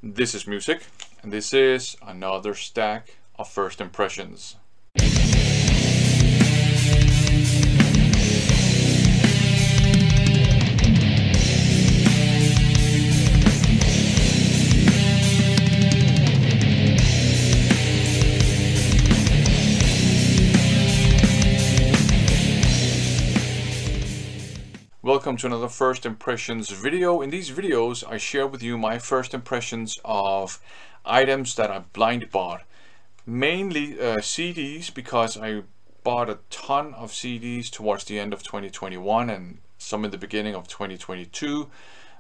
This is music, and this is another stack of first impressions. Welcome to another first impressions video. In these videos I share with you my first impressions of items that I blind bought. Mainly CDs, because I bought a ton of CDs towards the end of 2021 and some in the beginning of 2022,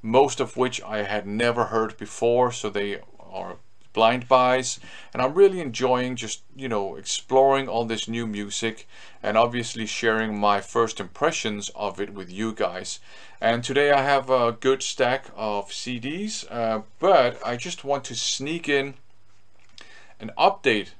most of which I had never heard before, so they are blind buys, and I'm really enjoying just, exploring all this new music and obviously sharing my first impressions of it with you guys. And today I have a good stack of CDs, but I just want to sneak in an update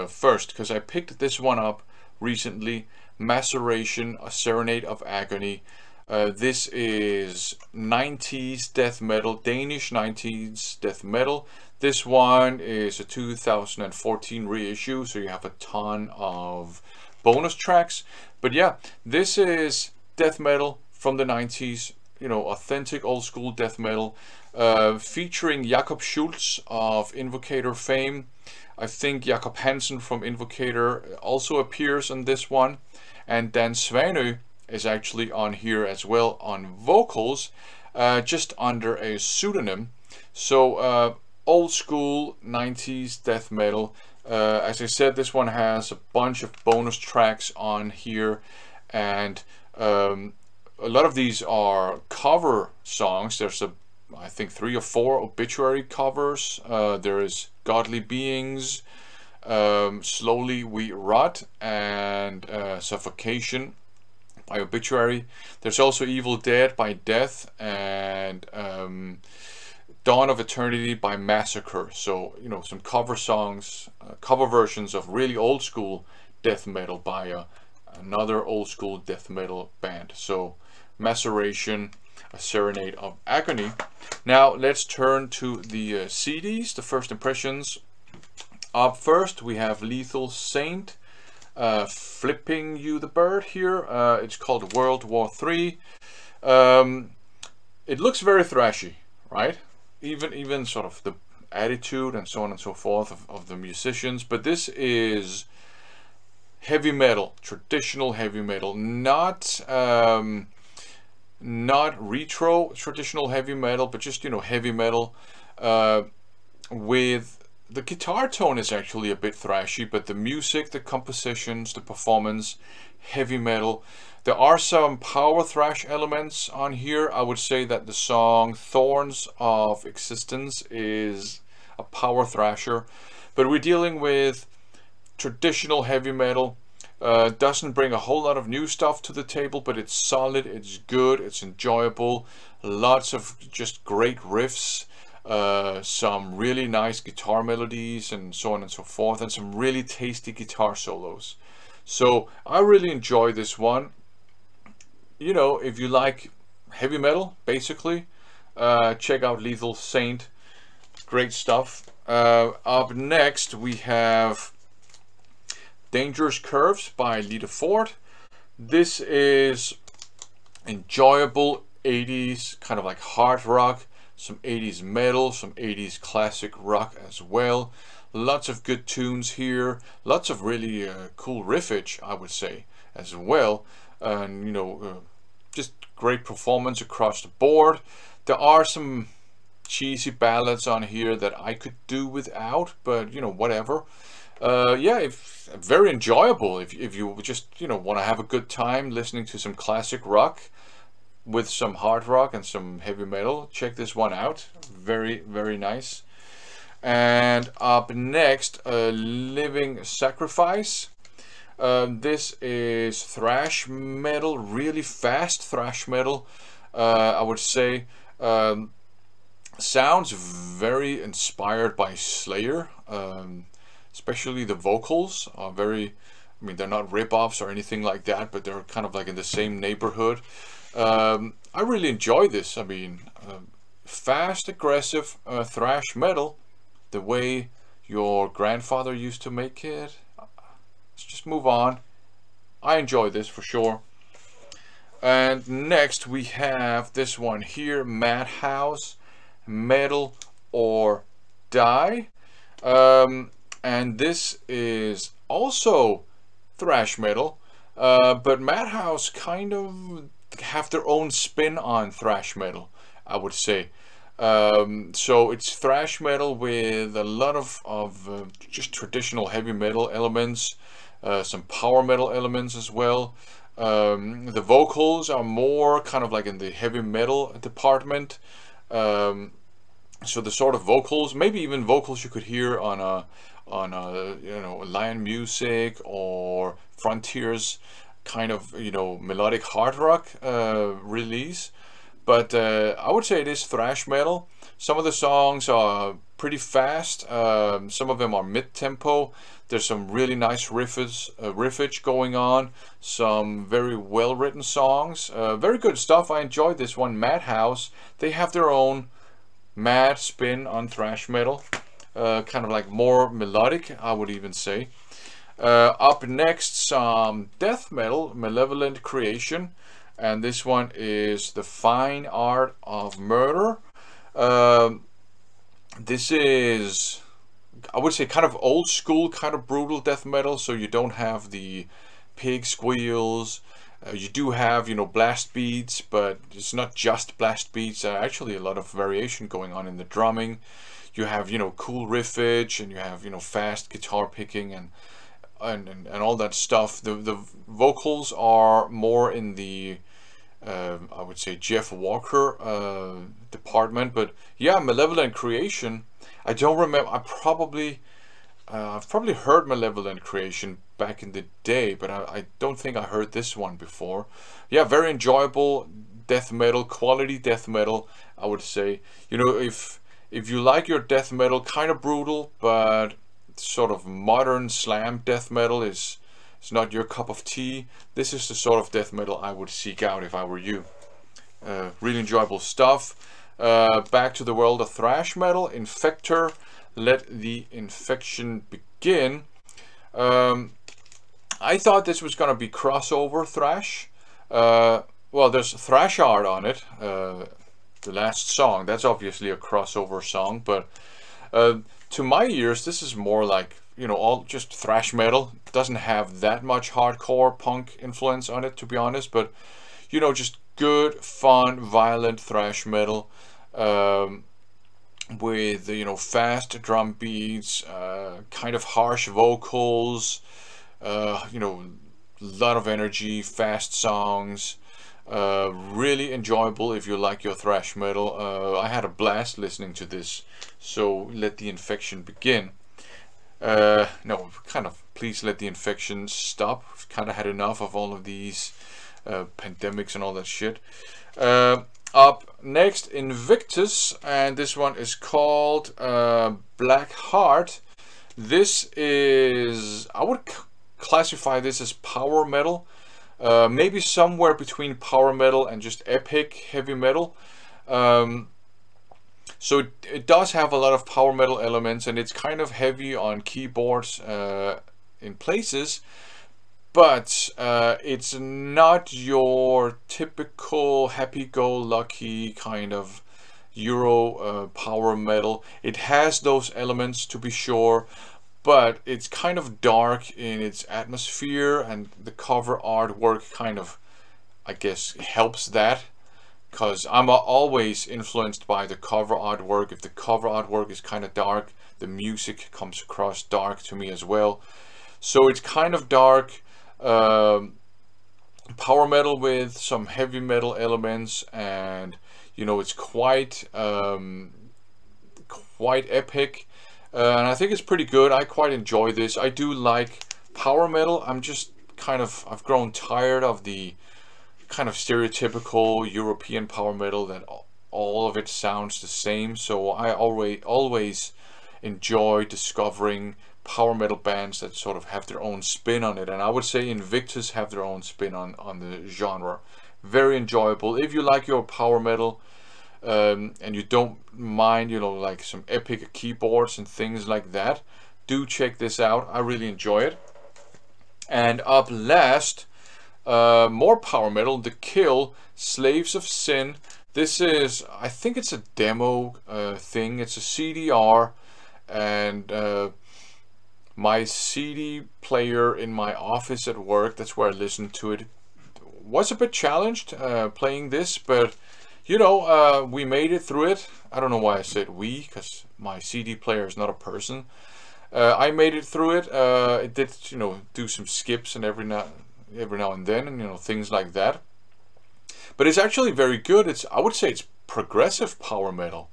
first, because I picked this one up recently, Maceration, A Serenade of Agony. This is 90s death metal, Danish 90s death metal. This one is a 2014 reissue, so you have a ton of bonus tracks. But yeah, this is death metal from the 90s, authentic old school death metal, featuring Jakob Schultz of Invocator fame. I think Jakob Hansen from Invocator also appears on this one, and Dan Svanø is actually on here as well on vocals, just under a pseudonym. So old school 90s death metal. As I said, this one has a bunch of bonus tracks on here, and a lot of these are cover songs. There's I think 3 or 4 obituary covers. There is Godly Beings, Slowly We Rot, and Suffocation by Obituary. There's also Evil Dead by Death, and Dawn of Eternity by Massacre. So, some cover songs, cover versions of really old school death metal by another old school death metal band. So, Maceration, A Serenade of Agony. Now, let's turn to the CDs, the first impressions. Up first, we have Lethal Saint, Flipping You the Bird here. It's called World War III. It looks very thrashy, right? Even sort of the attitude and so on and so forth of the musicians. But this is heavy metal, traditional heavy metal, not retro traditional heavy metal, but just heavy metal. With the guitar tone is actually a bit thrashy, but the music, the compositions, the performance, heavy metal. There are some power thrash elements on here. I would say that the song Thorns of Existence is a power thrasher, but we're dealing with traditional heavy metal. Doesn't bring a whole lot of new stuff to the table, but it's solid, it's good, it's enjoyable. Lots of just great riffs, some really nice guitar melodies and so on and so forth, and some really tasty guitar solos. So I really enjoy this one. If you like heavy metal, basically, check out Lethal Saint. Great stuff. Up next, we have Dangerous Curves by Lita Ford. This is enjoyable 80s, kind of like hard rock, some 80s metal, some 80s classic rock as well. Lots of good tunes here, lots of really cool riffage, I would say, as well. And just great performance across the board. There are some cheesy ballads on here that I could do without, but whatever. Yeah, very enjoyable if you just want to have a good time listening to some classic rock with some hard rock and some heavy metal. Check this one out. Very, very nice. And up next, Living Sacrifice. This is thrash metal, really fast thrash metal, I would say. Sounds very inspired by Slayer, especially the vocals are very, they're not rip-offs or anything like that, but they're kind of like in the same neighborhood. I really enjoy this. fast, aggressive thrash metal, the way your grandfather used to make it. Let's just move on. I enjoy this for sure. And next we have this one here, Madhouse, Metal or Die. And this is also thrash metal, but Madhouse kind of have their own spin on thrash metal, I would say. So it's thrash metal with a lot of just traditional heavy metal elements, some power metal elements as well. The vocals are more kind of like in the heavy metal department. So the sort of vocals, maybe even vocals you could hear on a you know, Lion Music or Frontiers kind of, you know, melodic hard rock release. But I would say it is thrash metal. Some of the songs are pretty fast. Some of them are mid-tempo. There's some really nice riffage going on. Some very well-written songs. Very good stuff. I enjoyed this one. Madhouse. They have their own mad spin on thrash metal. Kind of like more melodic, I would even say. Up next, some death metal, Malevolent Creation. And this one is The Fine Art of Murder. This is, I would say, kind of old school, kind of brutal death metal. So you don't have the pig squeals. You do have, you know, blast beats, but it's not just blast beats. Actually, a lot of variation going on in the drumming. You have, you know, cool riffage, and you have, you know, fast guitar picking and all that stuff. The vocals are more in the I would say Jeff Walker department, but yeah, Malevolent Creation. I don't remember. I've probably heard Malevolent Creation back in the day, but I don't think I heard this one before. Yeah, very enjoyable death metal, quality death metal, I would say. You know, if you like your death metal, kind of brutal, but sort of modern slam death metal is not your cup of tea, this is the sort of death metal I would seek out if I were you. Really enjoyable stuff. Back to the world of thrash metal. Infector, Let the Infection Begin. I thought this was going to be crossover thrash. Well, there's thrash art on it. The last song, that's obviously a crossover song, but to my ears, this is more like, you know, all just thrash metal. It doesn't have that much hardcore punk influence on it, to be honest, but, you know, just good, fun, violent thrash metal with, you know, fast drum beats, kind of harsh vocals, you know, a lot of energy, fast songs. Really enjoyable if you like your thrash metal. I had a blast listening to this. So Let the Infection Begin. No, kind of, please let the infection stop. I've kind of had enough of all of these pandemics and all that shit. Up next, Invictus, and this one is called Black Heart. This is, I would classify this as power metal. Maybe somewhere between power metal and just epic heavy metal. So it does have a lot of power metal elements, and it's kind of heavy on keyboards in places, but it's not your typical happy-go-lucky kind of Euro power metal. It has those elements, to be sure, but it's kind of dark in its atmosphere, and the cover artwork kind of, I guess, helps that. Because I'm always influenced by the cover artwork. If the cover artwork is kind of dark, the music comes across dark to me as well. So it's kind of dark, power metal with some heavy metal elements, and you know, it's quite epic, and I think it's pretty good. I quite enjoy this. I do like power metal. I'm just kind of, I've grown tired of the kind of stereotypical European power metal that all of it sounds the same. So I always enjoy discovering power metal bands that sort of have their own spin on it, and I would say Invictus have their own spin on the genre. Very enjoyable. If you like your power metal, and you don't mind, you know, like some epic keyboards and things like that, do check this out. I really enjoy it. And up last, more power metal, The Kill, Slaves of Sin. This is, I think it's a demo thing. It's a CDR, and my CD player in my office at work, that's where I listened to it, was a bit challenged playing this, but you know, we made it through it. I don't know why I said we, because my CD player is not a person. I made it through it. It did, you know, do some skips and every now and then, and you know, things like that. But it's actually very good. I would say it's progressive power metal,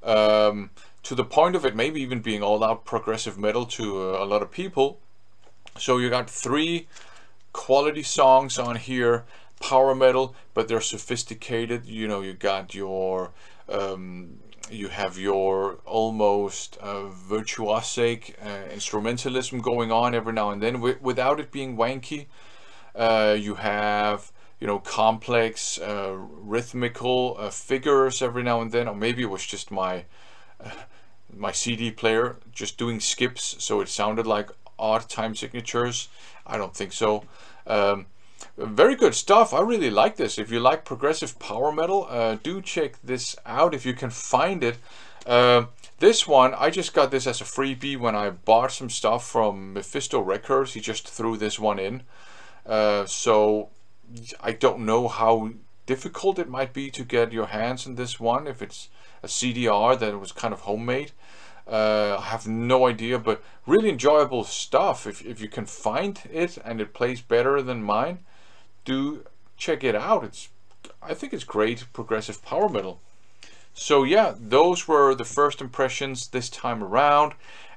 to the point of it maybe even being all out progressive metal to a lot of people. So you got 3 quality songs on here, power metal, but they're sophisticated. You know, you got your you have your almost virtuosic instrumentalism going on every now and then, without it being wanky. You have, you know, complex rhythmical figures every now and then, or maybe it was just my my CD player just doing skips, so it sounded like odd time signatures. I don't think so. Very good stuff. I really like this. If you like progressive power metal, do check this out if you can find it. This one, I just got this as a freebie when I bought some stuff from Mephisto Records. He just threw this one in. So I don't know how difficult it might be to get your hands on this one if it's a CDR that was kind of homemade. I have no idea, but really enjoyable stuff. If you can find it and it plays better than mine, do check it out. I think it's great progressive power metal. So yeah, those were the first impressions this time around,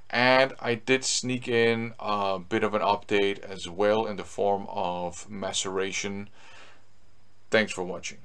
and I did sneak in a bit of an update as well in the form of maceration. Thanks for watching.